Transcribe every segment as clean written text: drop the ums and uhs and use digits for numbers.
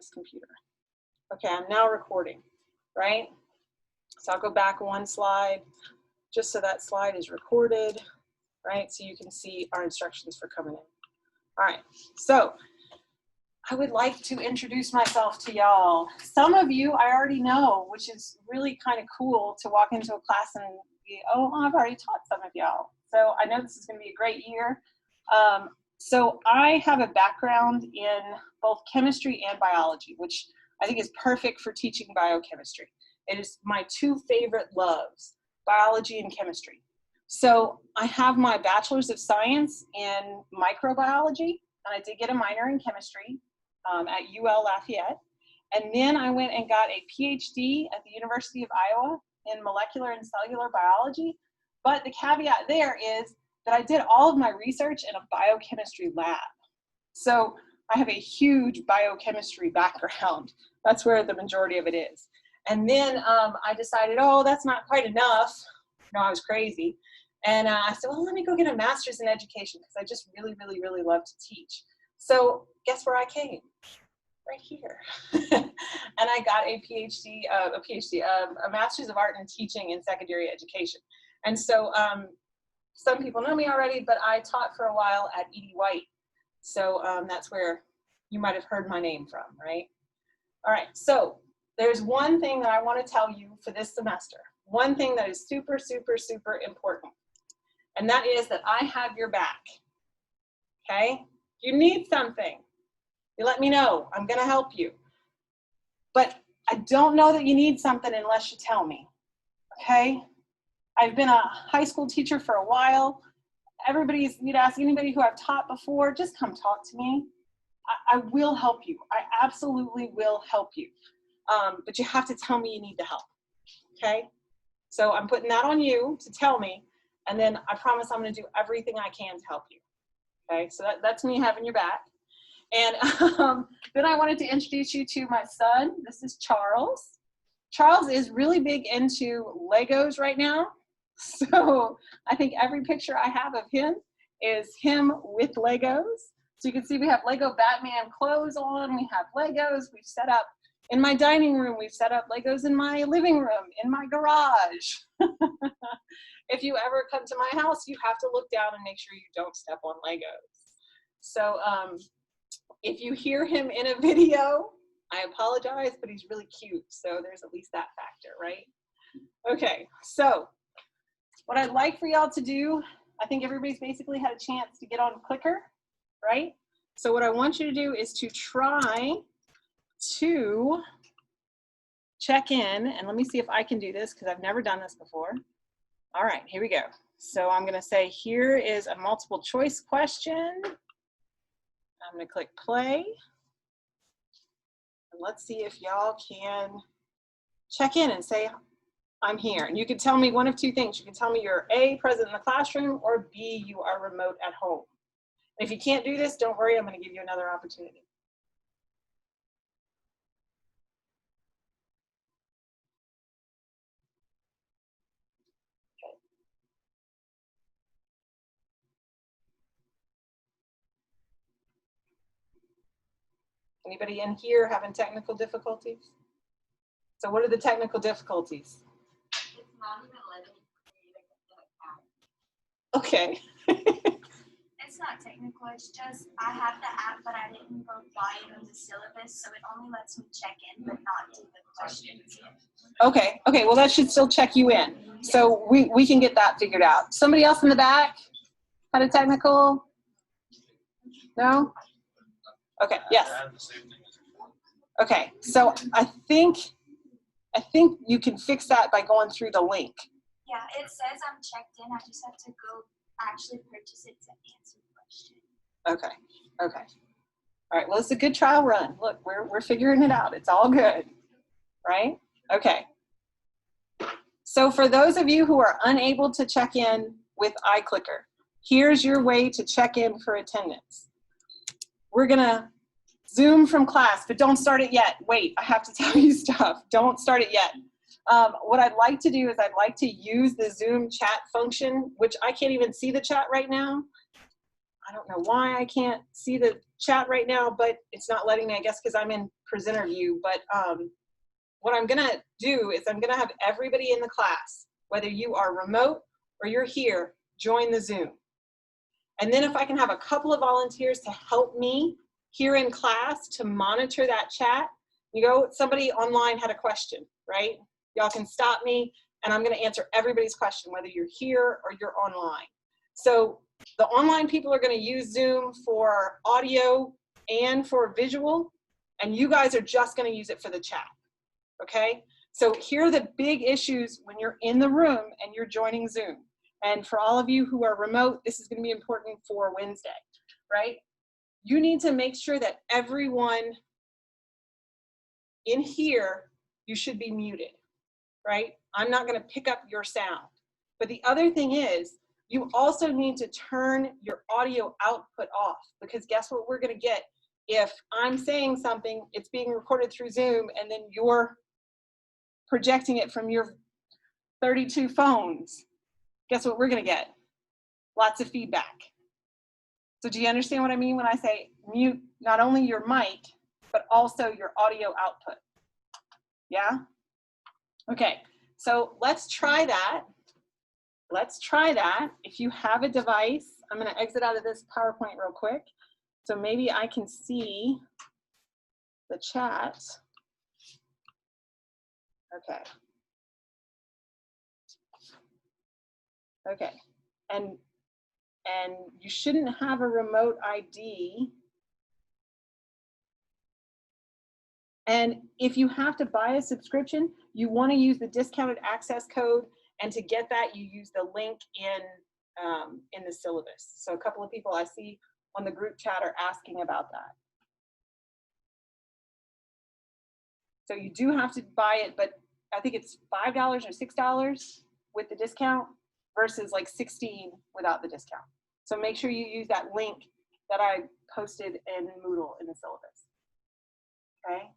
this computer. Okay, I'm now recording, right? So I'll go back one slide, just so that slide is recorded, right? So you can see our instructions for coming in. All right, so I would like to introduce myself to y'all. Some of you I already know, which is really kind of cool to walk into a class and be, oh, I've already taught some of y'all. So I know this is gonna be a great year. So I have a background in both chemistry and biology, which I think is perfect for teaching biochemistry. It is my two favorite loves, biology and chemistry. So I have my bachelor's of science in microbiology, and I did get a minor in chemistry at UL Lafayette. And then I went and got a PhD at the University of Iowa in molecular and cellular biology. But the caveat there is that I did all of my research in a biochemistry lab. So I have a huge biochemistry background. That's where the majority of it is. And then I decided, oh, that's not quite enough. No, I was crazy. And I said, well, let me go get a master's in education because I just really, really, really love to teach. So guess where I came? Right here. And I got a PhD, a Master's of Art in Teaching in Secondary Education. And so some people know me already, but I taught for a while at E.D. White. So that's where you might have heard my name from, right? All right, so there's one thing that I want to tell you for this semester. One thing that is super, super, super important. And that is that I have your back, okay? You need something. You let me know. I'm going to help you. But I don't know that you need something unless you tell me, okay? I've been a high school teacher for a while. You'd ask anybody who I've taught before, just come talk to me. I will help you. I absolutely will help you. But you have to tell me you need the help, okay? So I'm putting that on you to tell me, and then I promise I'm gonna do everything I can to help you, okay? So that's me having your back. And then I wanted to introduce you to my son. This is Charles. Charles is really big into Legos right now. So I think every picture I have of him is him with Legos. So you can see we have Lego Batman clothes on, we have Legos, we've set up in my dining room, we've set up Legos in my living room, in my garage. If you ever come to my house, you have to look down and make sure you don't step on Legos. So if you hear him in a video, I apologize, but he's really cute. So there's at least that factor, right? Okay, so what I'd like for y'all to do, I think everybody's basically had a chance to get on Clicker, right? So what I want you to do is to try to check in, and let me see if I can do this because I've never done this before. All right, here we go. So I'm gonna say, here is a multiple choice question. I'm gonna click play. And let's see if y'all can check in and say, I'm here. And you can tell me one of two things. You can tell me you're A, present in the classroom, or B, you are remote at home. And if you can't do this, don't worry, I'm gonna give you another opportunity. Okay. Anybody in here having technical difficulties? So what are the technical difficulties? It's not even letting me create a Okay. It's not technical, it's just I have the app, but I didn't go by it in the syllabus, so it only lets me check in, but not do the questions. Okay, okay, well that should still check you in. So we can get that figured out. Somebody else in the back had a technical? No? Okay, yes. Okay, so I think you can fix that by going through the link. Yeah, it says I'm checked in, I just have to go actually purchase it to answer the question. Okay, okay. All right, well, it's a good trial run. Look, we're figuring it out. It's all good, right? Okay. So for those of you who are unable to check in with iClicker, here's your way to check in for attendance. We're gonna Zoom from class, but don't start it yet. Wait, I have to tell you stuff. Don't start it yet. What I'd like to do is I'd like to use the Zoom chat function, which I can't even see the chat right now. I don't know why I can't see the chat right now, but it's not letting me, I guess because I'm in presenter view. But what I'm gonna do is I'm gonna have everybody in the class, whether you are remote or you're here, join the Zoom. And then if I can have a couple of volunteers to help me here in class to monitor that chat. You go, somebody online had a question, right? Y'all can stop me and I'm gonna answer everybody's question, whether you're here or you're online. So the online people are gonna use Zoom for audio and for visual, and you guys are just gonna use it for the chat, okay? So here are the big issues when you're in the room and you're joining Zoom. And for all of you who are remote, this is gonna be important for Wednesday, right? You need to make sure that everyone in here, you should be muted, right? I'm not gonna pick up your sound. But the other thing is, you also need to turn your audio output off, because guess what we're gonna get if I'm saying something, it's being recorded through Zoom, and then you're projecting it from your 32 phones. Guess what we're gonna get? Lots of feedback. So do you understand what I mean when I say mute not only your mic, but also your audio output? Yeah? Okay, so let's try that. Let's try that. If you have a device, I'm gonna exit out of this PowerPoint real quick. So maybe I can see the chat. Okay. Okay, and you shouldn't have a remote ID. And if you have to buy a subscription, you want to use the discounted access code, and to get that, you use the link in the syllabus. So a couple of people I see on the group chat are asking about that. So you do have to buy it, but I think it's $5 or $6 with the discount versus like $16 without the discount. So make sure you use that link that I posted in Moodle in the syllabus. Okay.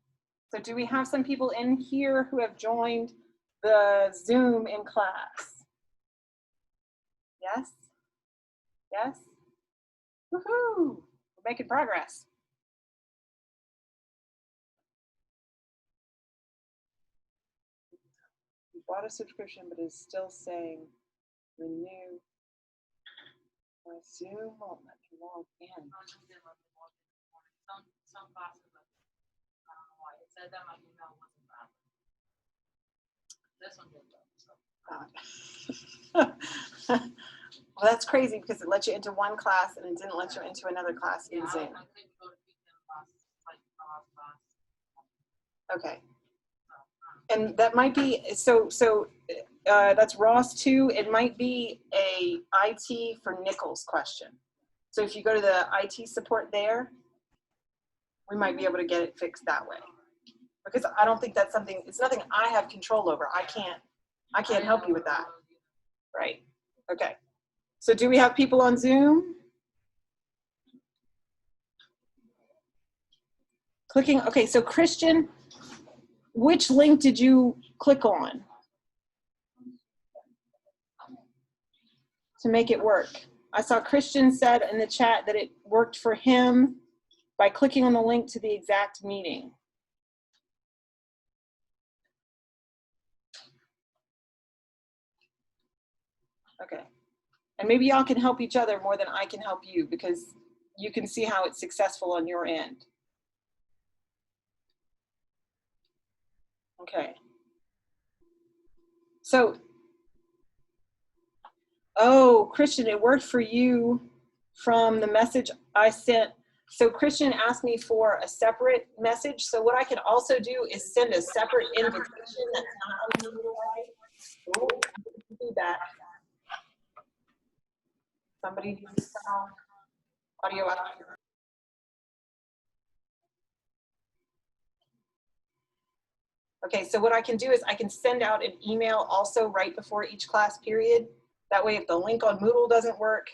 So do we have some people in here who have joined the Zoom in class? Yes? Yes? Woohoo! We're making progress. You bought a subscription, but it's still saying renew. My Zoom won't let me log in. Some classes, I don't know why. It said that my email wasn't valid. This one did though, so. Well, that's crazy because it let you into one class and it didn't let you into another class in Zoom. I couldn't go to classes, like class. Okay. And that might be, so that's Ross too. It might be a IT for Nichols question. So if you go to the IT support there, we might be able to get it fixed that way. Because I don't think that's something, it's nothing I have control over. I can't help you with that. Right. Okay. So do we have people on Zoom? Clicking, okay, so Christian, which link did you click on to make it work? I saw Christian said in the chat that it worked for him by clicking on the link to the exact meeting. Okay, and maybe y'all can help each other more than I can help you, because you can see how it's successful on your end. Okay. So, oh, Christian, it worked for you from the message I sent. So Christian asked me for a separate message. So what I can also do is send a separate invitation that's not on the Moodle, right? Oh, do that. Somebody needs to turn on audio out. Okay, so what I can do is I can send out an email also right before each class period. That way, if the link on Moodle doesn't work,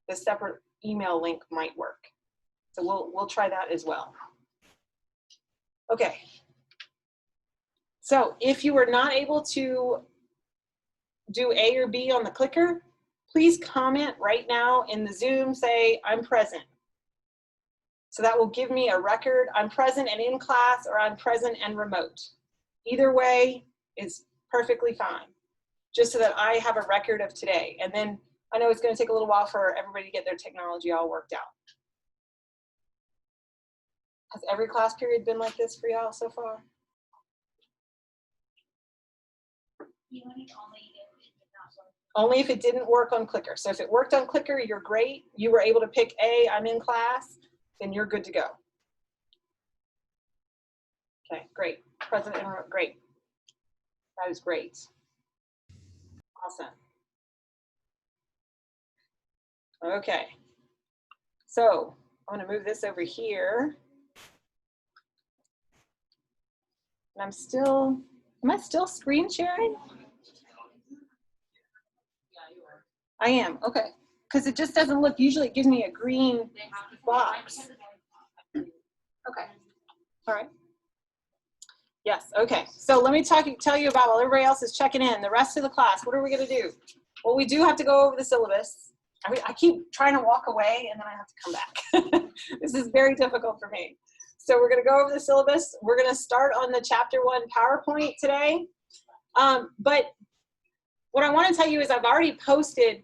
the separate email link might work. So we'll try that as well. Okay. So if you were not able to do A or B on the clicker, please comment right now in the Zoom, say, I'm present. So that will give me a record. I'm present and in class, or I'm present and remote. Either way is perfectly fine, just so that I have a record of today. And then I know it's going to take a little while for everybody to get their technology all worked out. Has every class period been like this for y'all so far? Only if it didn't work on Clicker. So if it worked on Clicker, you're great. You were able to pick A, I'm in class, then you're good to go. Okay, great. Present and remote, great. That is great. Awesome. Okay. So I'm going to move this over here. And I'm still, am I still screen sharing? I am, okay. Because it just doesn't look, usually it gives me a green box. Okay, all right. Yes, okay. So let me tell you about while everybody else is checking in, the rest of the class, what are we gonna do? Well, we do have to go over the syllabus. I keep trying to walk away and then I have to come back. This is very difficult for me. So we're gonna go over the syllabus. We're gonna start on the chapter 1 PowerPoint today. But what I wanna tell you is I've already posted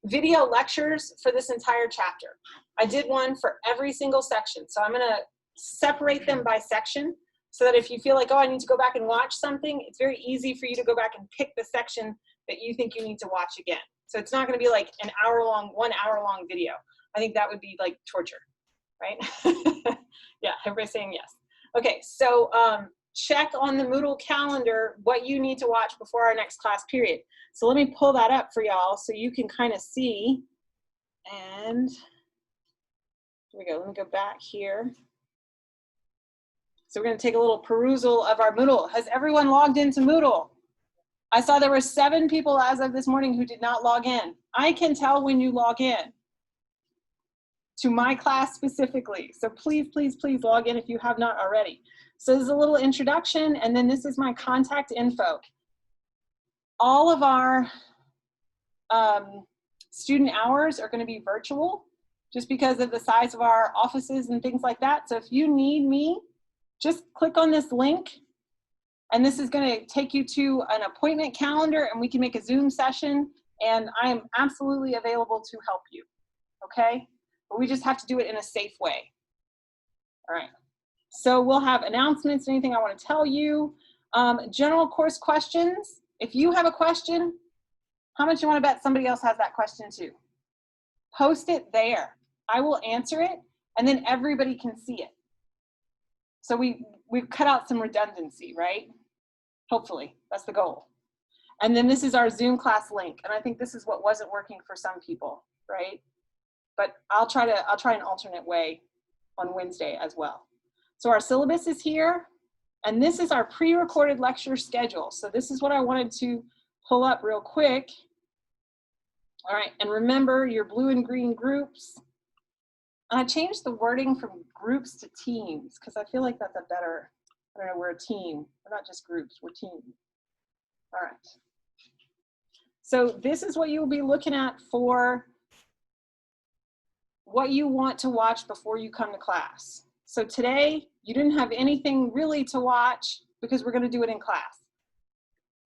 video lectures for this entire chapter. I did one for every single section. So I'm gonna separate them by section so that if you feel like, oh, I need to go back and watch something, it's very easy for you to go back and pick the section that you think you need to watch again. So it's not gonna be like an hour-long, 1 hour-long video. I think that would be like torture, right? Yeah, everybody's saying yes. Okay, so check on the Moodle calendar what you need to watch before our next class period. So let me pull that up for y'all so you can kind of see. And here we go, let me go back here. So we're gonna take a little perusal of our Moodle. Has everyone logged into Moodle? I saw there were 7 people as of this morning who did not log in. I can tell when you log in to my class specifically. So please, please, please log in if you have not already. So this is a little introduction, and then this is my contact info. All of our student hours are gonna be virtual just because of the size of our offices and things like that. So if you need me, just click on this link, and this is gonna take you to an appointment calendar, and we can make a Zoom session, and I am absolutely available to help you, okay? But we just have to do it in a safe way. All right, so we'll have announcements, anything I wanna tell you. General course questions. If you have a question, how much you wanna bet somebody else has that question too? Post it there. I will answer it, and then everybody can see it. So we've cut out some redundancy, right? Hopefully, that's the goal. And then this is our Zoom class link, and I think this is what wasn't working for some people, right? But I'll try an alternate way on Wednesday as well. So our syllabus is here, and this is our pre-recorded lecture schedule. So this is what I wanted to pull up real quick. All right, and remember your blue and green groups. And I changed the wording from groups to teams because I feel like that's a better, I don't know, we're a team. We're not just groups, we're teams. All right. So this is what you'll be looking at for what you want to watch before you come to class. So today, you didn't have anything really to watch because we're gonna do it in class.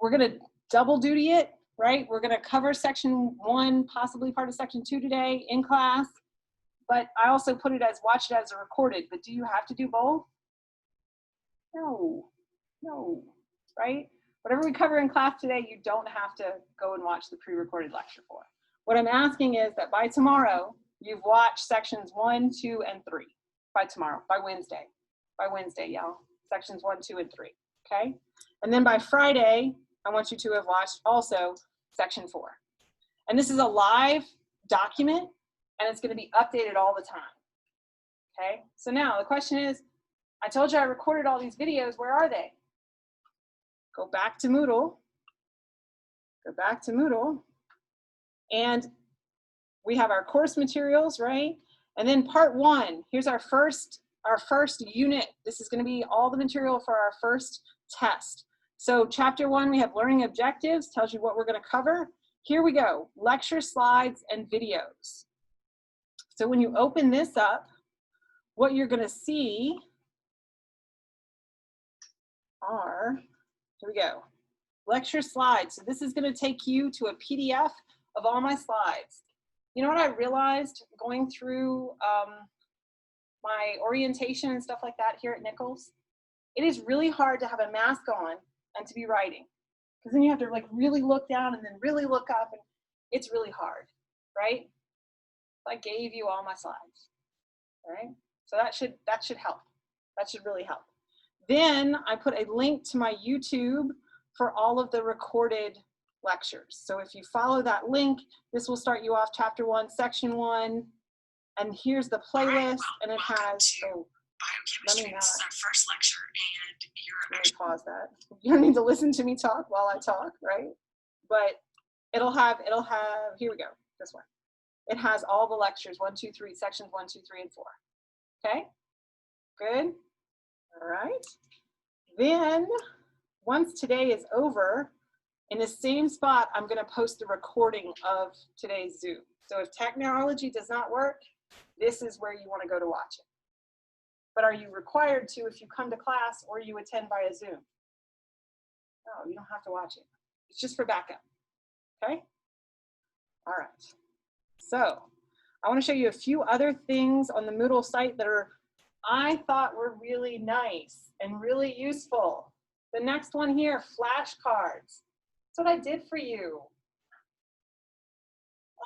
We're gonna double duty it, right? We're gonna cover section 1, possibly part of section 2 today in class. But I also put it as, watch it as a recorded, but do you have to do both? No, no, right? Whatever we cover in class today, you don't have to go and watch the pre-recorded lecture for. What I'm asking is that by tomorrow, you've watched sections 1, 2, and 3. By tomorrow, by Wednesday, y'all. Sections 1, 2, and 3, okay? And then by Friday, I want you to have watched also section 4. And this is a live document, and it's gonna be updated all the time, okay? So now the question is, I told you I recorded all these videos, where are they? Go back to Moodle, and we have our course materials, right? And then part 1, here's our first unit. This is gonna be all the material for our first test. So chapter 1, we have learning objectives, tells you what we're gonna cover. here we go, lecture slides and videos. So when you open this up, what you're gonna see are, here we go, lecture slides. So this is gonna take you to a PDF of all my slides. You know what I realized going through my orientation and stuff like that here at Nichols? It is really hard to have a mask on and to be writing, because then you have to like really look down and then really look up, and it's really hard, right? I gave you all my slides, all right? So that should help. That should really help. Then I put a link to my YouTube for all of the recorded lectures. So if you follow that link, this will start you off chapter 1, section 1, and here's the playlist, and it has, oh, Biochemistry. This is our first lecture, and let me pause that. You don't need to listen to me talk while I talk, right? But it'll have, here we go, this one. It has all the lectures, 1, 2, 3, sections 1, 2, 3, and 4. Okay, good, all right. Then, once today is over, in the same spot, I'm gonna post the recording of today's Zoom. So if technology does not work, this is where you wanna go to watch it. But are you required to if you come to class or you attend via Zoom? No, you don't have to watch it. It's just for backup, okay? All right, so I wanna show you a few other things on the Moodle site that I thought were really nice and really useful. The next one here, flashcards. That's what I did for you.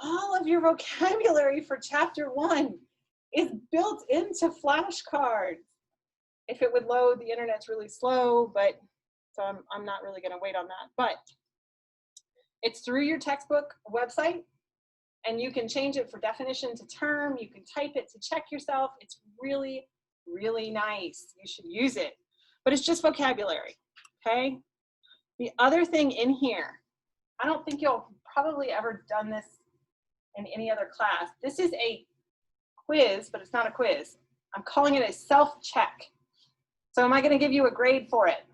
All of your vocabulary for chapter 1 is built into flashcards. If it would load, the internet's really slow, but so I'm not really gonna wait on that. But it's through your textbook website, and you can change it for definition to term. You can type it to check yourself. It's really, really nice. You should use it. But it's just vocabulary, okay? The other thing in here, I don't think you'll probably ever done this in any other class. This is a quiz, but it's not a quiz. I'm calling it a self-check. So am I gonna give you a grade for it?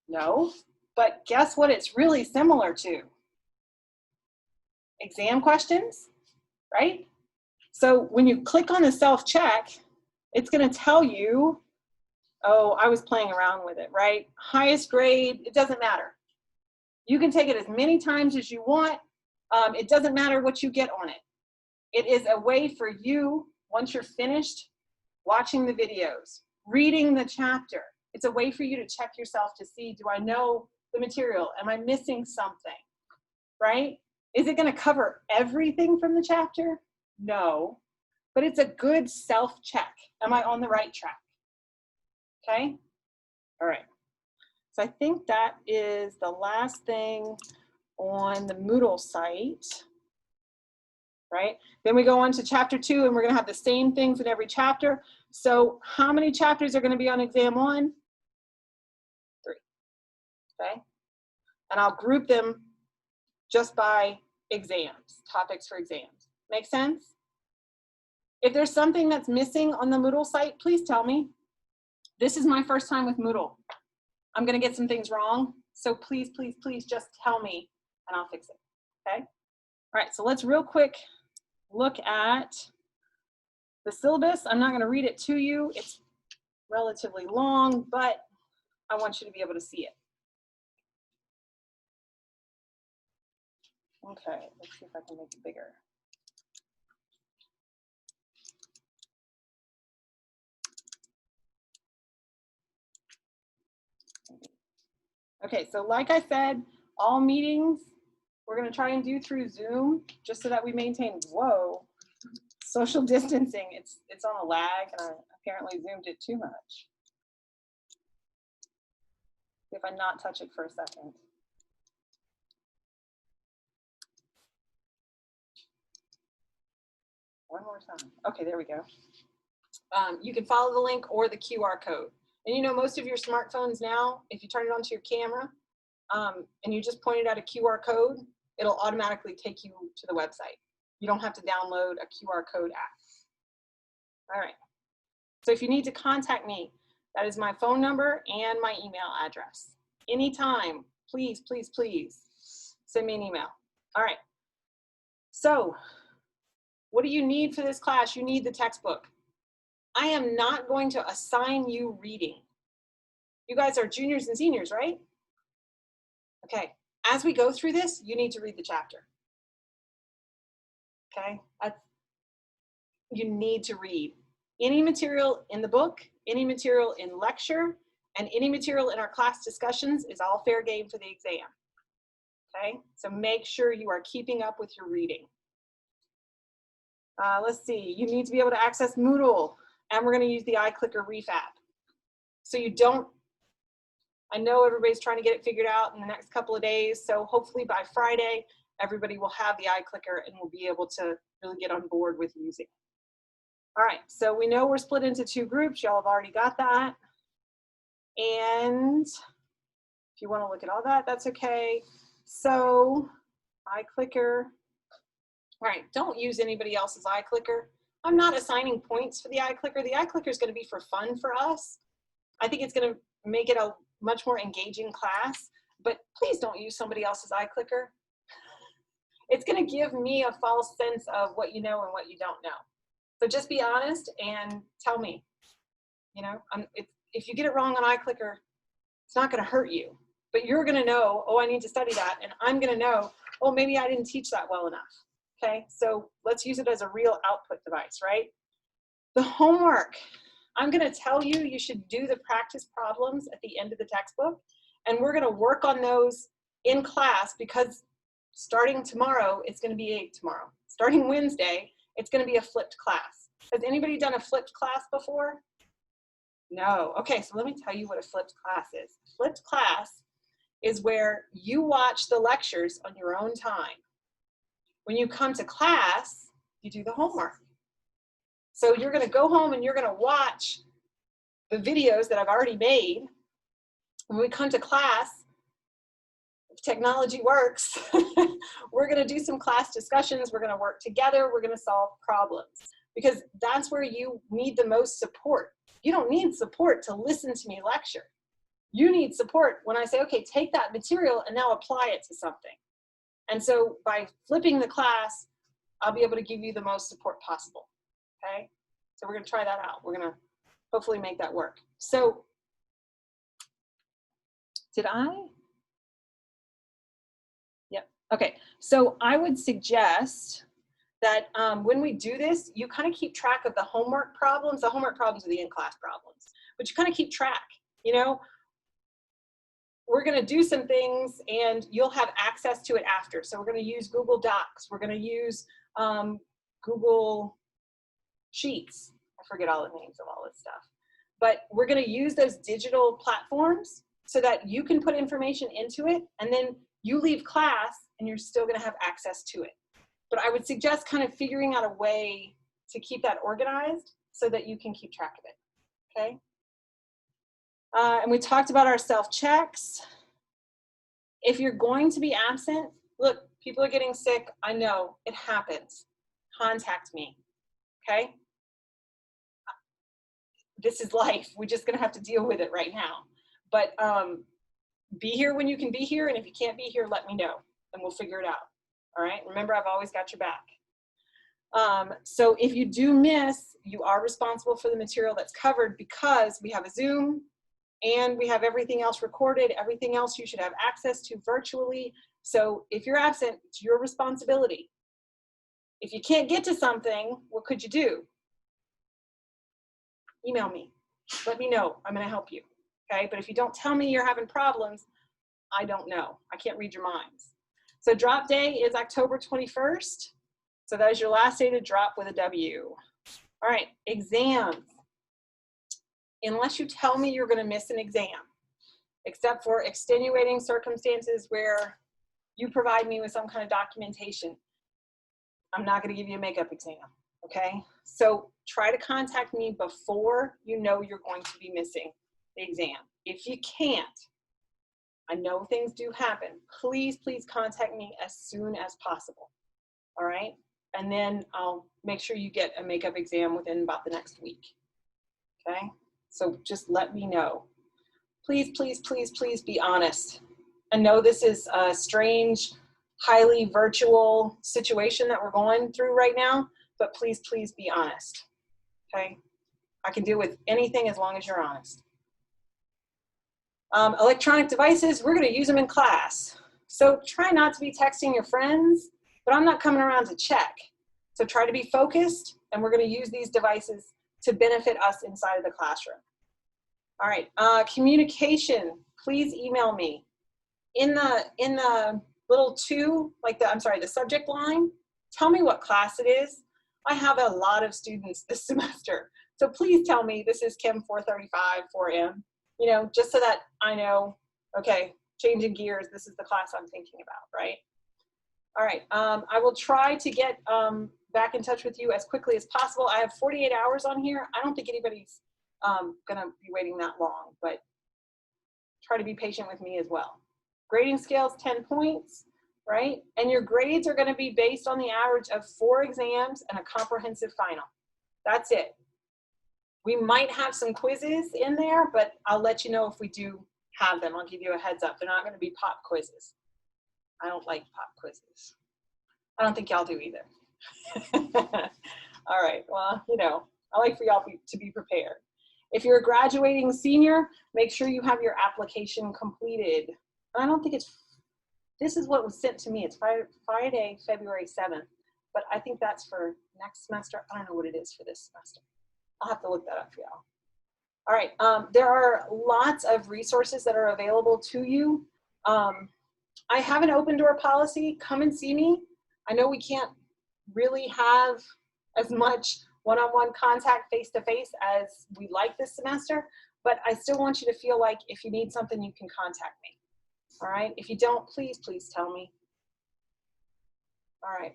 No, but guess what it's really similar to? Exam questions, right? So when you click on the self-check, it's gonna tell you, oh, I was playing around with it, right? Highest grade, it doesn't matter. You can take it as many times as you want. It doesn't matter what you get on it. It is a way for you, once you're finished watching the videos, reading the chapter, it's a way for you to check yourself to see, do I know the material? Am I missing something, right? Is it gonna cover everything from the chapter? No, but it's a good self-check. Am I on the right track? Okay, all right. So I think that is the last thing on the Moodle site, right? Then we go on to chapter 2, and we're gonna have the same things in every chapter. So how many chapters are gonna be on exam 1? 3, okay? And I'll group them just by exams, topics for exams. Make sense? If there's something that's missing on the Moodle site, please tell me. This is my first time with Moodle. I'm gonna get some things wrong, so please, please, please just tell me and I'll fix it, okay? All right, so let's real quick look at the syllabus. I'm not gonna read it to you. It's relatively long, but I want you to be able to see it. Okay, let's see if I can make it bigger. Okay, so like I said, all meetings we're gonna try and do through Zoom, just so that we maintain, whoa, social distancing. It's on a lag, and I apparently zoomed it too much. If I not touch it for a second. One more time. Okay, there we go. You can follow the link or the QR code. And you know, most of your smartphones now, if you turn it onto your camera and you just point it at a QR code, it'll automatically take you to the website. You don't have to download a QR code app. All right. So if you need to contact me, that is my phone number and my email address. Anytime, please, please, please send me an email. All right. So what do you need for this class? You need the textbook. I am not going to assign you reading. You guys are juniors and seniors, right? Okay. As we go through this, you need to read the chapter. Okay? You need to read. Any material in the book, any material in lecture, and any material in our class discussions is all fair game for the exam. Okay? So make sure you are keeping up with your reading. Let's see. You need to be able to access Moodle, and we're going to use the iClicker Reef app. So you don't, I know everybody's trying to get it figured out in the next couple of days, so hopefully by Friday, everybody will have the iClicker and will be able to really get on board with using it. All right, so we know we're split into 2 groups. Y'all have already got that. And if you want to look at all that, that's okay. So iClicker. All right, don't use anybody else's iClicker. I'm not assigning points for the iClicker. The iClicker is going to be for fun for us. I think it's going to make it a much more engaging class, but please don't use somebody else's iClicker. It's going to give me a false sense of what you know and what you don't know. So just be honest and tell me. You know, if you get it wrong on iClicker, it's not going to hurt you, but you're going to know, oh, I need to study that, and I'm going to know, oh, maybe I didn't teach that well enough. Okay, so let's use it as a real output device, right? The homework. I'm going to tell you, you should do the practice problems at the end of the textbook, and we're going to work on those in class because starting tomorrow, it's going to be starting Wednesday, it's going to be a flipped class. Has anybody done a flipped class before? No. Okay, so let me tell you what a flipped class is. Flipped class is where you watch the lectures on your own time. When you come to class, you do the homework. So you're going to go home and you're going to watch the videos that I've already made. When we come to class, if technology works, we're going to do some class discussions. We're going to work together. We're going to solve problems because that's where you need the most support. You don't need support to listen to me lecture. You need support when I say, okay, take that material and now apply it to something. And so by flipping the class, I'll be able to give you the most support possible, okay? So we're gonna try that out. We're gonna hopefully make that work. So, did I? Yep, okay. So I would suggest that when we do this, you kind of keep track of the homework problems. The homework problems are the in-class problems, but you kind of keep track, you know? We're going to do some things and you'll have access to it after. So we're going to use Google Docs. We're going to use Google Sheets. I forget all the names of all this stuff. But we're going to use those digital platforms so that you can put information into it and then you leave class and you're still going to have access to it. But I would suggest kind of figuring out a way to keep that organized so that you can keep track of it, okay? And we talked about our self-checks. If you're going to be absent, look, people are getting sick. I know, it happens. Contact me, okay? This is life. We're just gonna have to deal with it right now. But be here when you can be here, and if you can't be here, let me know, and we'll figure it out, all right? Remember, I've always got your back. So if you do miss, you are responsible for the material that's covered because we have a Zoom, and we have everything else recorded. Everything else you should have access to virtually. So if you're absent, it's your responsibility. If you can't get to something, what could you do? Email me. Let me know. I'm going to help you. Okay? But if you don't tell me you're having problems, I don't know. I can't read your minds. So drop day is October 21st. So that is your last day to drop with a W. All right, exams. Unless you tell me you're going to miss an exam, except for extenuating circumstances where you provide me with some kind of documentation, I'm not going to give you a makeup exam, okay? So try to contact me before you know you're going to be missing the exam. If you can't, I know things do happen, please, please contact me as soon as possible, all right? And then I'll make sure you get a makeup exam within about the next week, okay? So just let me know. Please, please, please, please be honest. I know this is a strange highly virtual situation that we're going through right now, but please, please be honest, okay? I can deal with anything as long as you're honest. Electronic devices, we're gonna use them in class. So try not to be texting your friends, but I'm not coming around to check. So try to be focused, and we're gonna use these devices to benefit us inside of the classroom. All right, communication, please email me. In the little the subject line, tell me what class it is. I have a lot of students this semester. So please tell me this is Chem 435, 4M, you know, just so that I know, okay, changing gears, this is the class I'm thinking about, right? All right, I will try to get back in touch with you as quickly as possible. I have 48 hours on here. I don't think anybody's gonna be waiting that long, but try to be patient with me as well. Grading scales, 10 points, right? And your grades are gonna be based on the average of 4 exams and a comprehensive final. That's it. We might have some quizzes in there, but I'll let you know if we do have them. I'll give you a heads up. They're not gonna be pop quizzes. I don't like pop quizzes. I don't think y'all do either. All right, well, you know, I like for y'all to be prepared. If you're a graduating senior, make sure you have your application completed. I don't think this is what was sent to me. It's Friday, February 7th, but I think that's for next semester. I don't know what it is for this semester. I'll have to look that up for y'all. All right, there are lots of resources that are available to you. I have an open door policy. Come and see me. I know we can't really have as much one-on-one contact face-to-face as we like this semester, but I still want you to feel like if you need something, you can contact me. All right, if you don't, please, please tell me. All right,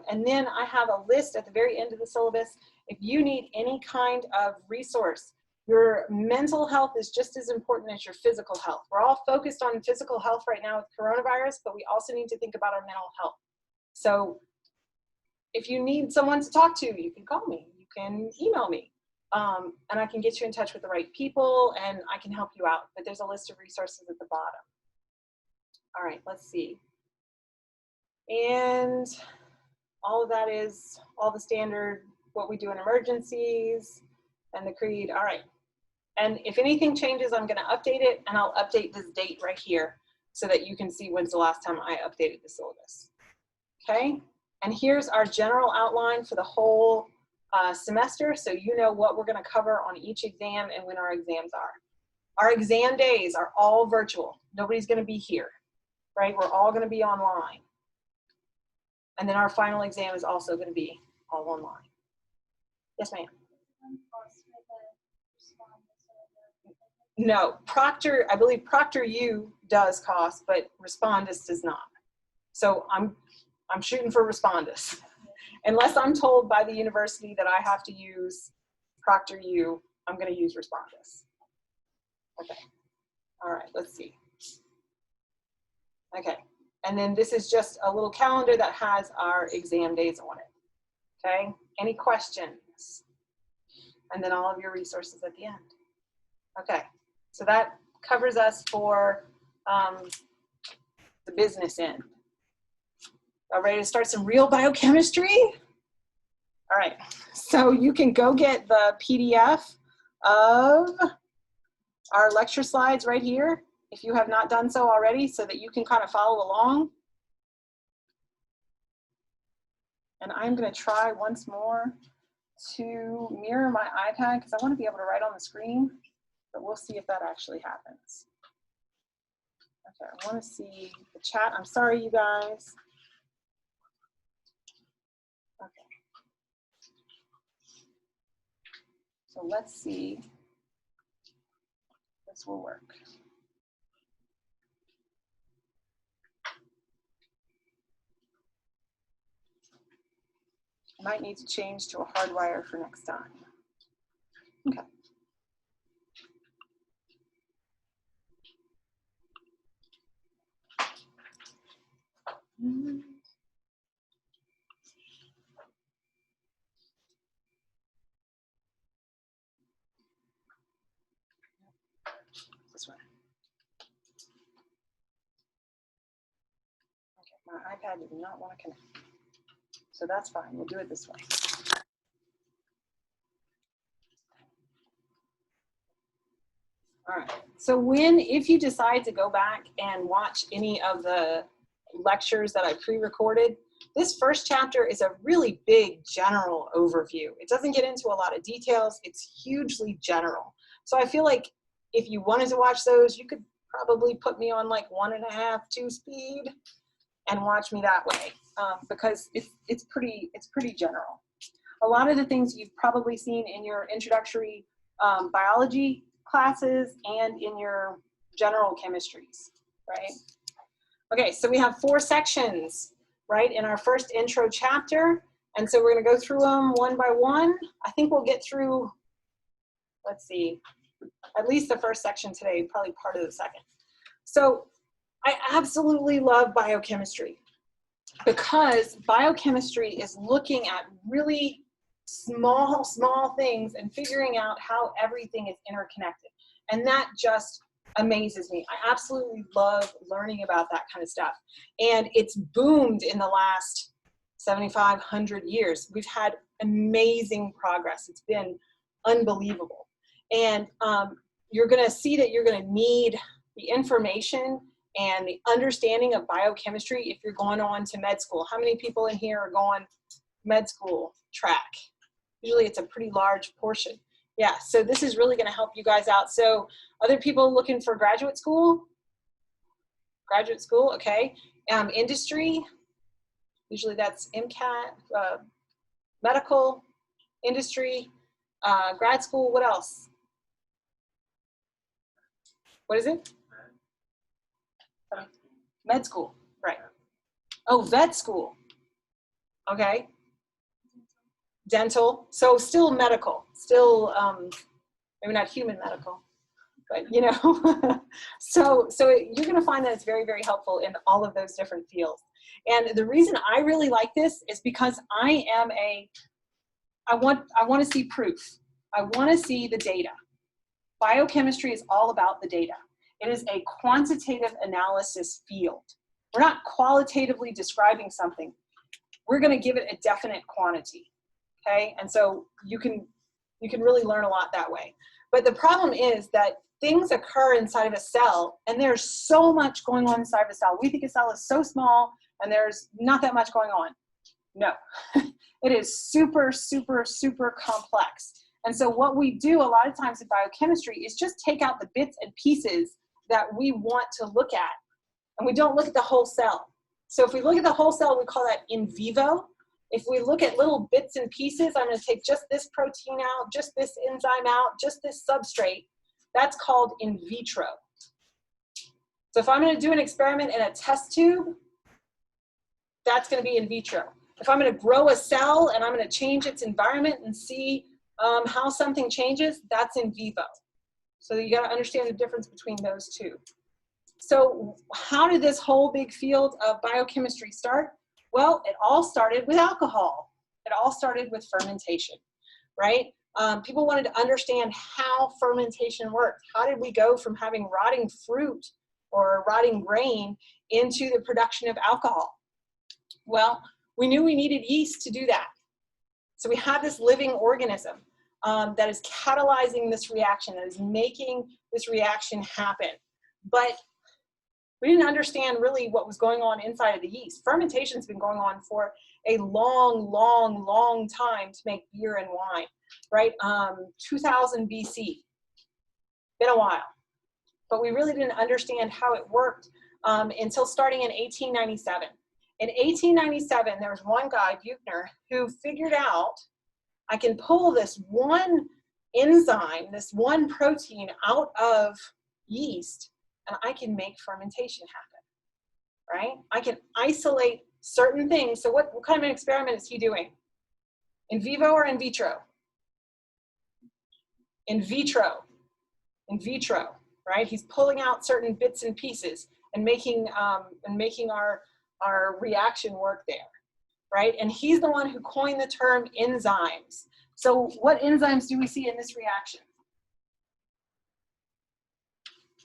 and then I have a list at the very end of the syllabus. If you need any kind of resource, your mental health is just as important as your physical health. We're all focused on physical health right now with coronavirus, but we also need to think about our mental health. So if you need someone to talk to, you can call me, you can email me, and I can get you in touch with the right people and I can help you out. But there's a list of resources at the bottom. All right, let's see. And all of that is all the standard, what we do in emergencies and the creed. All right. And if anything changes, I'm going to update it, and I'll update this date right here so that you can see when's the last time I updated the syllabus. Okay. And here's our general outline for the whole semester, so you know what we're going to cover on each exam and when our exams are. Our exam days are all virtual. Nobody's going to be here, right? We're all going to be online. And then our final exam is also going to be all online. Yes, ma'am. No, Proctor, I believe ProctorU does cost, but Respondus does not. So I'm shooting for Respondus. Unless I'm told by the university that I have to use ProctorU, I'm going to use Respondus. Okay. All right, let's see. Okay. And then this is just a little calendar that has our exam days on it. Okay. Any questions? And then all of your resources at the end. Okay. So that covers us for the business end. All ready to start some real biochemistry? All right, so you can go get the PDF of our lecture slides right here, if you have not done so already, so that you can kind of follow along. And I'm gonna try once more to mirror my iPad because I want to be able to write on the screen, but we'll see if that actually happens. Okay, I want to see the chat. I'm sorry, you guys. Okay. So let's see if this will work. I might need to change to a hard wire for next time. Okay. This one. Okay. My iPad did not want to connect. So that's fine. We'll do it this way. All right. So if you decide to go back and watch any of the lectures that I pre-recorded, this first chapter is a really big general overview. It doesn't get into a lot of details. It's hugely general. So I feel like if you wanted to watch those, you could probably put me on like 1.5, 2 speed and watch me that way, because it's pretty general. A lot of the things you've probably seen in your introductory biology classes and in your general chemistries, right? Okay, so we have 4 sections, right, in our first intro chapter. And so we're gonna go through them one by one. I think we'll get through, let's see, at least the first section today, probably part of the second. So I absolutely love biochemistry because biochemistry is looking at really small things and figuring out how everything is interconnected. And that just amazes me. I absolutely love learning about that kind of stuff. And it's boomed in the last 7,500 years. We've had amazing progress. It's been unbelievable. And you're gonna see that you're gonna need the information and the understanding of biochemistry if you're going on to med school. How many people in here are going med school track? Usually it's a pretty large portion. Yeah, so this is really gonna help you guys out. So other people looking for graduate school? Graduate school, okay. Industry, usually that's MCAT, medical, industry, grad school, what else? What is it? Med school, right. Oh, vet school, okay. Dental, so still medical, still maybe not human medical, but you know. so you're gonna find that it's very, very helpful in all of those different fields. And the reason I really like this is because I want to see proof. I want to see the data. Biochemistry is all about the data. It is a quantitative analysis field. We're not qualitatively describing something. We're going to give it a definite quantity, okay? And so you can really learn a lot that way. But the problem is that things occur inside of a cell, and there's so much going on inside of a cell. We think a cell is so small, and there's not that much going on. No, it is super, super, super complex. And so what we do a lot of times in biochemistry is just take out the bits and pieces that we want to look at, and we don't look at the whole cell. So if we look at the whole cell, we call that in vivo. If we look at little bits and pieces, I'm going to take just this protein out, just this enzyme out, just this substrate, that's called in vitro. So if I'm going to do an experiment in a test tube, that's going to be in vitro. If I'm going to grow a cell and I'm going to change its environment and see how something changes, that's in vivo. So you got to understand the difference between those two. So how did this whole big field of biochemistry start? Well, it all started with alcohol. It all started with fermentation, right? People wanted to understand how fermentation worked. How did we go from having rotting fruit or rotting grain into the production of alcohol? Well, we knew we needed yeast to do that. So we have this living organism that is catalyzing this reaction, that is making this reaction happen. But we didn't understand really what was going on inside of the yeast. Fermentation's been going on for a long, long, long time to make beer and wine, right? 2000 BC, been a while. But we really didn't understand how it worked until starting in 1897. In 1897, there was one guy, Buchner, who figured out I can pull this one enzyme, this one protein out of yeast, and I can make fermentation happen, right? I can isolate certain things. So what kind of an experiment is he doing? In vivo or in vitro? In vitro, right? He's pulling out certain bits and pieces and making our reaction work there, right? And he's the one who coined the term enzymes. So what enzymes do we see in this reaction?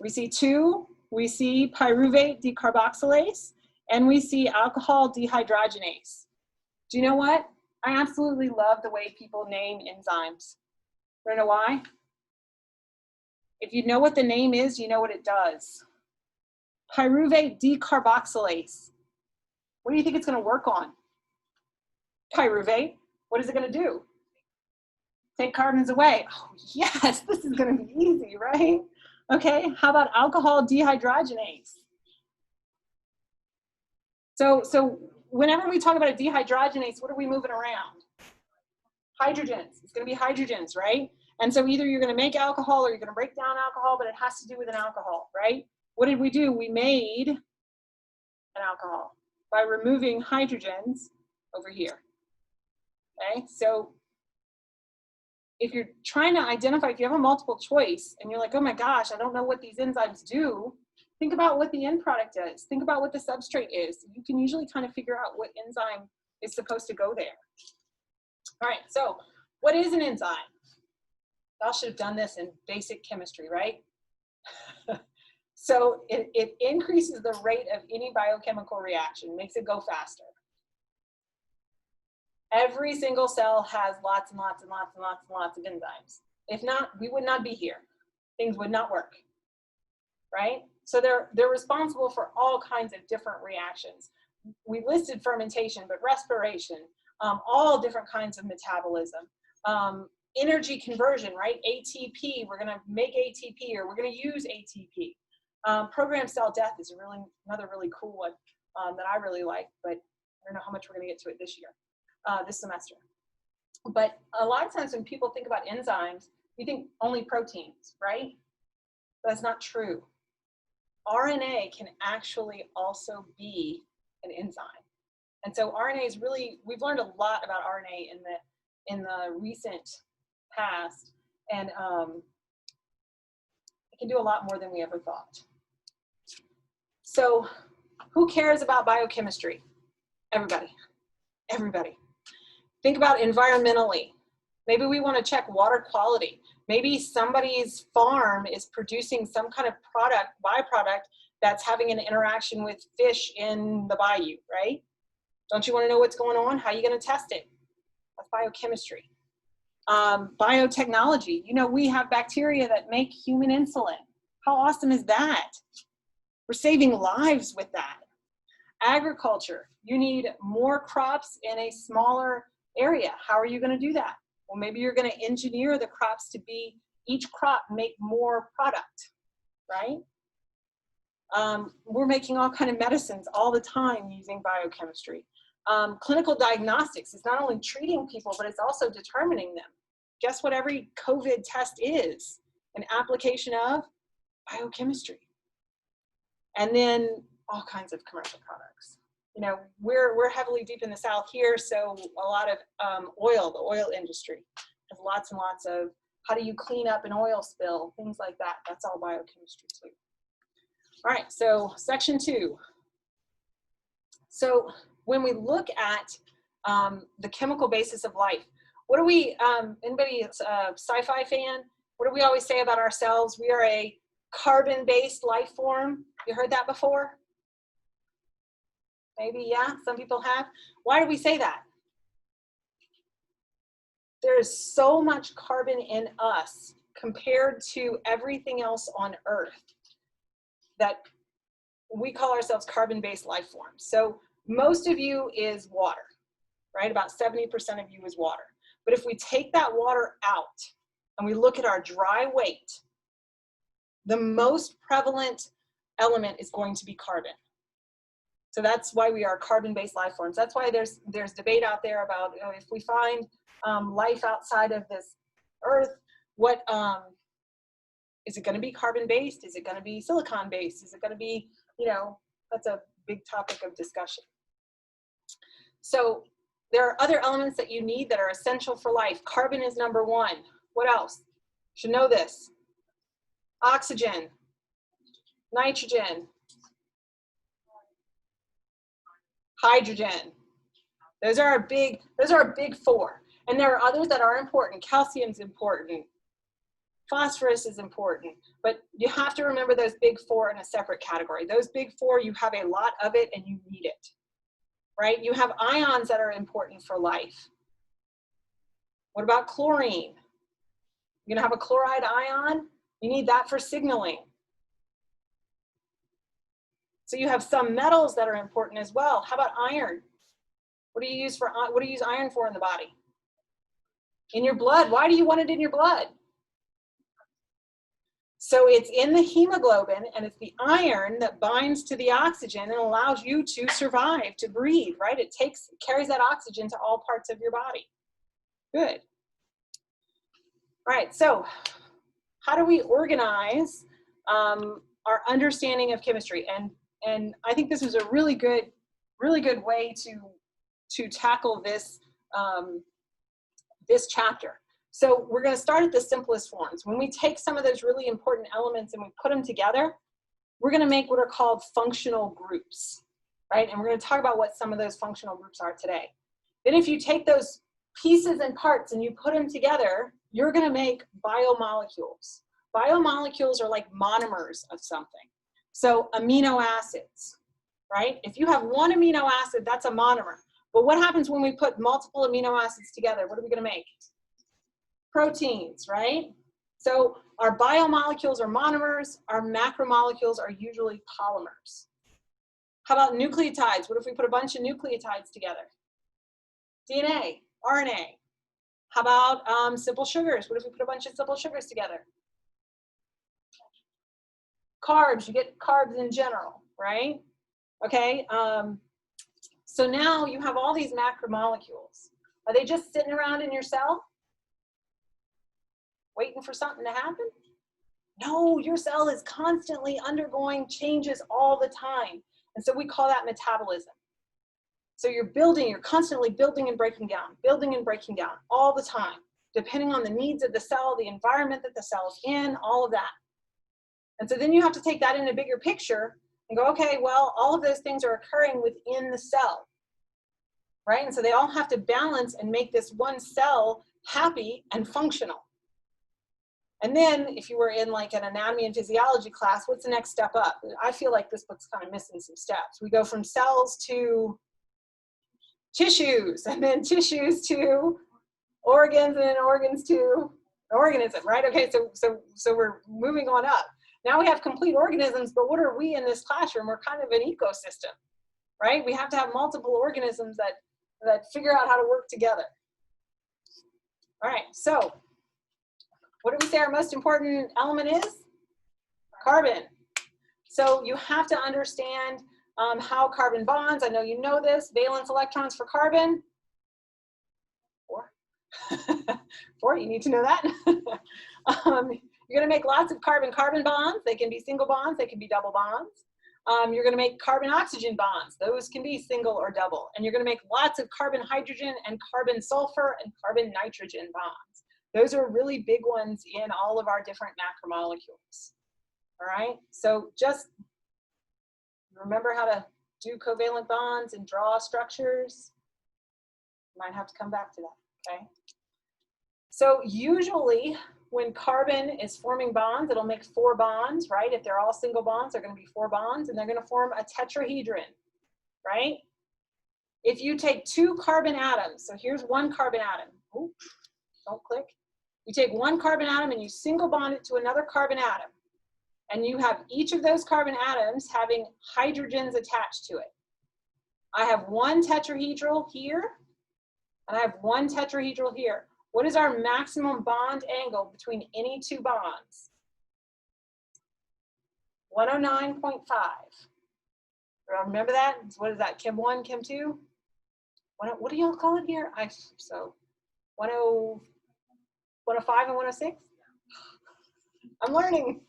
We see two. We see pyruvate decarboxylase and we see alcohol dehydrogenase. Do you know what? I absolutely love the way people name enzymes. You know why? If you know what the name is, you know what it does. Pyruvate decarboxylase. What do you think it's going to work on? Pyruvate. What is it going to do? Take carbons away. Oh, yes, this is going to be easy, right? Okay, how about alcohol dehydrogenase? So whenever we talk about a dehydrogenase, what are we moving around? Hydrogens. It's going to be hydrogens, right? And so either you're going to make alcohol or you're going to break down alcohol, but it has to do with an alcohol, right? What did we do? We made an alcohol by removing hydrogens over here. Okay, so if you're trying to identify, if you have a multiple choice and you're like, oh my gosh, I don't know what these enzymes do, think about what the end product is. Think about what the substrate is. You can usually kind of figure out what enzyme is supposed to go there. All right, so what is an enzyme? Y'all should have done this in basic chemistry, right? So it increases the rate of any biochemical reaction, makes it go faster. Every single cell has lots and lots and lots and lots and lots of enzymes. If not, we would not be here. Things would not work, right? So they're responsible for all kinds of different reactions. We listed fermentation, but respiration, all different kinds of metabolism. Energy conversion, right? ATP, we're gonna make ATP or we're gonna use ATP. Programmed cell death is another really cool one that I really like, but I don't know how much we're gonna get to it this year. This semester. But a lot of times when people think about enzymes, you think only proteins, right? But that's not true. RNA can actually also be an enzyme. And so RNA is really, we've learned a lot about RNA in the recent past, and it can do a lot more than we ever thought. So who cares about biochemistry? Everybody. Everybody. Think about environmentally. Maybe we want to check water quality. Maybe somebody's farm is producing some kind of byproduct that's having an interaction with fish in the bayou, right? Don't you want to know what's going on? How are you going to test it? That's biochemistry. Biotechnology. You know, we have bacteria that make human insulin. How awesome is that? We're saving lives with that. Agriculture. You need more crops in a smaller area. How are you going to do that? Well, maybe you're going to engineer the crops to be, each crop make more product, right? We're making all kinds of medicines all the time using biochemistry. Clinical diagnostics is not only treating people, but it's also determining them. Guess what every COVID test is? An application of biochemistry. And then all kinds of commercial products. You know, we're heavily deep in the South here, so a lot of the oil industry has lots and lots of how do you clean up an oil spill, things like that. That's all biochemistry too. All right, so section 2. So when we look at the chemical basis of life, what do we, anybody a sci-fi fan? What do we always say about ourselves? We are a carbon-based life form. You heard that before? Maybe, yeah, some people have. Why do we say that? There is so much carbon in us compared to everything else on Earth that we call ourselves carbon-based life forms. So most of you is water, right? About 70% of you is water. But if we take that water out and we look at our dry weight, the most prevalent element is going to be carbon. So that's why we are carbon-based life forms. That's why there's debate out there about if we find life outside of this Earth, what is it going to be carbon-based? Is it going to be silicon-based? Is it going to be, you know, that's a big topic of discussion. So there are other elements that you need that are essential for life. Carbon is number 1. What else? You should know this. Oxygen, nitrogen, hydrogen. Those are our big 4. And there are others that are important. Calcium's important. Phosphorus is important, but you have to remember those big four in a separate category. Those big four, you have a lot of it and you need it, right? You have ions that are important for life. What about chlorine? You're gonna have a chloride ion, you need that for signaling. So you have some metals that are important as well. How about iron? What do you use iron for in the body? In your blood. Why do you want it in your blood? So it's in the hemoglobin, and it's the iron that binds to the oxygen and allows you to survive, to breathe, right? It carries that oxygen to all parts of your body. Good. All right, so how do we organize our understanding of chemistry? And I think this is a really good way to tackle this, this chapter. So we're going to start at the simplest forms. When we take some of those really important elements and we put them together, we're going to make what are called functional groups, right? And we're going to talk about what some of those functional groups are today. Then if you take those pieces and parts and you put them together, you're going to make biomolecules. Biomolecules are like monomers of something. So amino acids, right? If you have one amino acid, that's a monomer. But what happens when we put multiple amino acids together? What are we going to make? Proteins, right? So our biomolecules are monomers, our macromolecules are usually polymers. How about nucleotides? What if we put a bunch of nucleotides together? DNA, RNA. How about simple sugars? What if we put a bunch of simple sugars together? Carbs, you get carbs in general, right? Okay, so now you have all these macromolecules. Are they just sitting around in your cell? Waiting for something to happen? No, your cell is constantly undergoing changes all the time. And so we call that metabolism. So you're constantly building and breaking down all the time, depending on the needs of the cell, the environment that the cell's in, all of that. And so then you have to take that in a bigger picture and go, okay, well, all of those things are occurring within the cell, right? And so they all have to balance and make this one cell happy and functional. And then if you were in like an anatomy and physiology class, what's the next step up? I feel like this book's kind of missing some steps. We go from cells to tissues, and then tissues to organs, and then organs to organism, right? Okay, so we're moving on up. Now we have complete organisms, but what are we in this classroom? We're kind of an ecosystem, right? We have to have multiple organisms that figure out how to work together. All right, so what do we say our most important element is? Carbon. So you have to understand how carbon bonds. I know you know this. Valence electrons for carbon. 4. 4, you need to know that. You're going to make lots of carbon-carbon bonds. They can be single bonds. They can be double bonds. You're going to make carbon-oxygen bonds. Those can be single or double. And you're going to make lots of carbon-hydrogen and carbon-sulfur and carbon-nitrogen bonds. Those are really big ones in all of our different macromolecules. All right, so just remember how to do covalent bonds and draw structures. Might have to come back to that, okay? So usually when carbon is forming bonds, it'll make 4 bonds, right? If they're all single bonds, they're going to be 4 bonds, and they're going to form a tetrahedron, right? If you take 2 carbon atoms, so here's 1 carbon atom. Ooh, don't click. You take 1 carbon atom and you single bond it to another carbon atom. And you have each of those carbon atoms having hydrogens attached to it. I have 1 tetrahedral here, and I have 1 tetrahedral here. What is our maximum bond angle between any 2 bonds? 109.5. Remember that? What is that? Chem 1, Chem 2? What do y'all call it here? 105 and 106? I'm learning.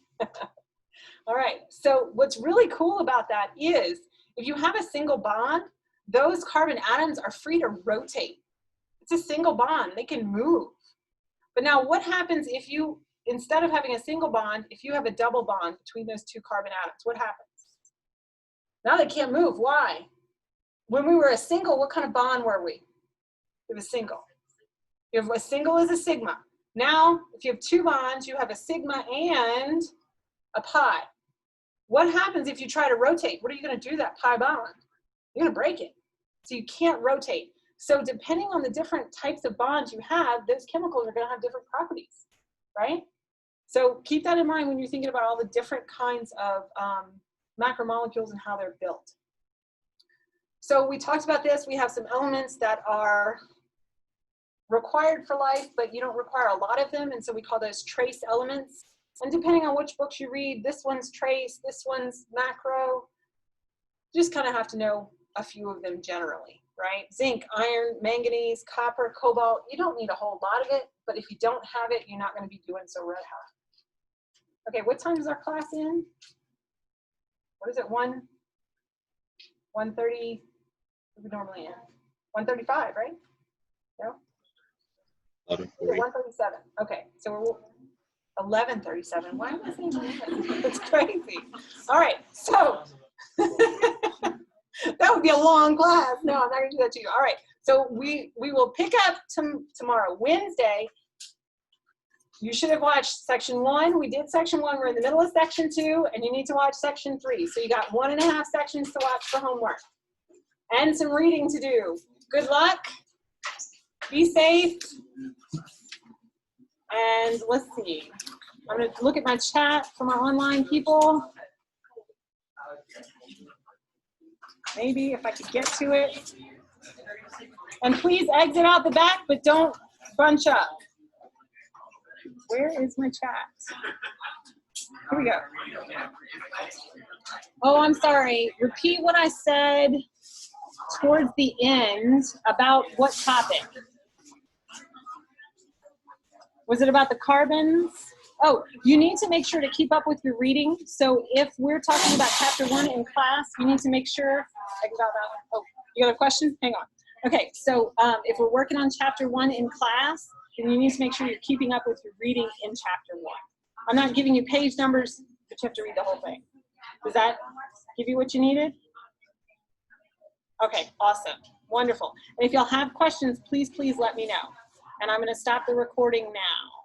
All right, so what's really cool about that is if you have a single bond, those carbon atoms are free to rotate. It's a single bond, they can move. But now what happens if you, instead of having a single bond, if you have a double bond between those 2 carbon atoms, what happens? Now they can't move, why? When we were a single, what kind of bond were we? It was single. If a single is a sigma. Now, if you have two bonds, you have a sigma and a pi. What happens if you try to rotate? What are you going to do to that pi bond? You're going to break it. So you can't rotate. So depending on the different types of bonds you have, those chemicals are going to have different properties, right? So keep that in mind when you're thinking about all the different kinds of macromolecules and how they're built. So we talked about this. We have some elements that are required for life, but you don't require a lot of them, and so we call those trace elements. And depending on which books you read, this one's trace, this one's macro. You just kind of have to know a few of them generally, right? Zinc, iron, manganese, copper, cobalt. You don't need a whole lot of it, but if you don't have it, you're not going to be doing so red hot. Okay, what time is our class in? What is it, 1:30? We normally end 1:35, right? No? 11:40. 1:37. Okay, so we're 11:37. Why am I saying that? That's crazy. All right, so that would be a long class. No, I'm not going to do that to you. All right, so we will pick up tomorrow, Wednesday. You should have watched section 1. We did section 1. We're in the middle of section 2, and you need to watch section 3. So you got 1.5 sections to watch for homework and some reading to do. Good luck. Be safe. And let's see. I'm going to look at my chat from our online people. Maybe if I could get to it. And please exit out the back, but don't bunch up. Where is my chat? Here we go. Oh, I'm sorry. Repeat what I said towards the end about what topic? Was it about the carbons? Oh, you need to make sure to keep up with your reading. So if we're talking about chapter 1 in class, you need to make sure, oh, you got a question? Hang on. Okay, so if we're working on chapter 1 in class, then you need to make sure you're keeping up with your reading in chapter 1. I'm not giving you page numbers, but you have to read the whole thing. Does that give you what you needed? Okay, awesome, wonderful. And if y'all have questions, please let me know. And I'm gonna stop the recording now.